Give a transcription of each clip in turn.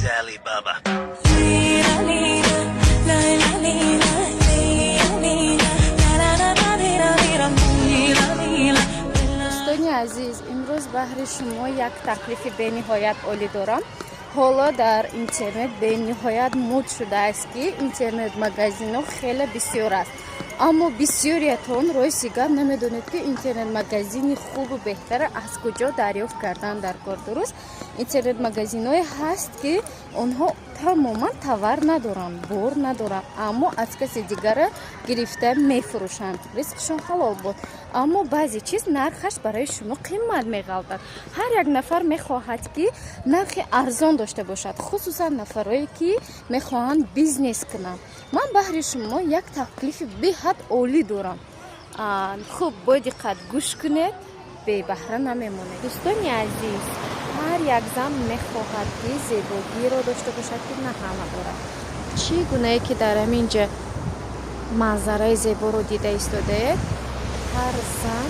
Ali Baba. دوستان عزیز، امروز بهر شما یک تکلیف بی‌نهایت عالی دارم. حالا در اینترنت بی‌نهایت مود شده است که اینترنت مگزین ها خیلی بسیار است، اما بسیاریتون روی سیگار نمیدونید که اینترنت مگزینی خوب و بهتر از کجا دریافت کردن. در کار درست اینترنت مگزین های هست که آنها تماما تور ندارن، بور ندارن، اما از کسی دیگر گرفته میفروشند. ریسکشون حلال بود، اما بعضی چیز نرخش برای شما قیمت میگذارد. هر یک نفر میخواهد که نرخ ارزان داشته باشد، خصوصا نفرایی که میخواهند بیزنس کنند. من بهر شما یک تکلیف بی‌حد عالی دارم. خوب با دقت گوش کنید، بی بهره نمیمونید. دوستان عزیز، هر یک زن میخواهد که زیبایی را داشته باشد که نه همه دارد. چی گونه که در همینجا منظره زیبا رو دیده ایستاده، هر زن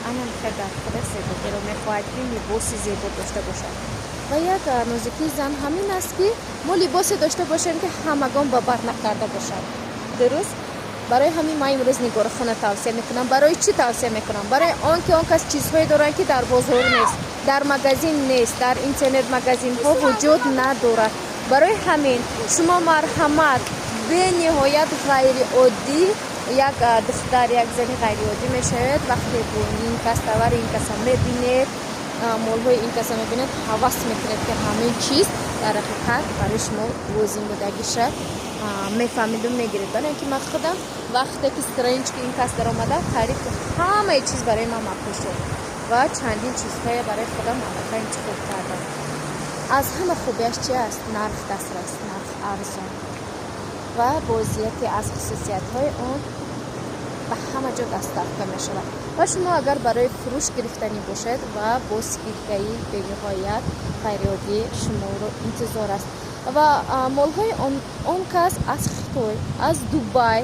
اما در خود زیبایی رو میخواهد که لباس زیبا داشته باشد و یک نازکی زن همین است که ما لباسی داشته باشیم که همگان با بر نکرده باشد. درست؟ برای همین ما امروز نگار خانه توصیه میکنم. برای چی توصیه میکنم؟ برای آنکه آن کس چیزهایی دارن که در بازار نیست، در مگزین نیست، در اینترنت مگزین ها وجود ندارد. برای همین شما مرحمت به نهایت غیر عادی یک دختر، یک زن غیر عادی میشود وقتی این کس تور این کس میبینید، مولهای این کس میبینید، حواس میکنید که همه چیز در حقیقت برای شما وزین بودگیشه میفهمید و میگیرید. برای اینکه من خودم وقتی که استرنج که این کس در آمده تعریف همه چیز برای من مفهوم شد و چندین چیزهای برای خودم انتخاب کردم. از همه خوبیش چی است؟ نرخ دسترس، نرخ ارزان و بازیتی از خصوصیت های اون به همه جا دسترس می شود و شما اگر برای فروش گرفتنی باشد و با سکیدگی به نهایت غیرعادی شما رو انتظار است و مالهای اون کس از خیتوی، از دوبای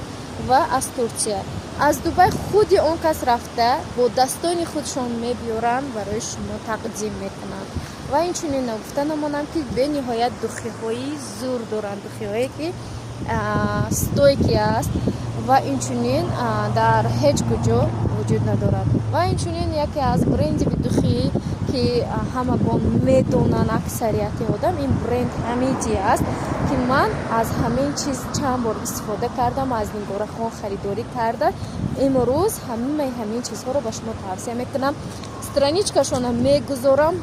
و از ترکیه. از دوبای خودی اون کس رفته با دستان خودشون میبیارن برای شما تقدیم میکنن و این چنین نگفته نمانم که به نهایت دخیهایی زور دارن، دخیهایی که ستویکی است و این چنین در هیچ کجا وجود ندارد و این چنین یکی از برند بدوخی که همگان میدونن اکثریت آدم این برند همیتی است که من از همین چیز چند بار استفاده کردم، از نگار خان خریداری کرده. امروز همین چیزها رو به شما توصیه میکنم. استرانیچکشون میگذارم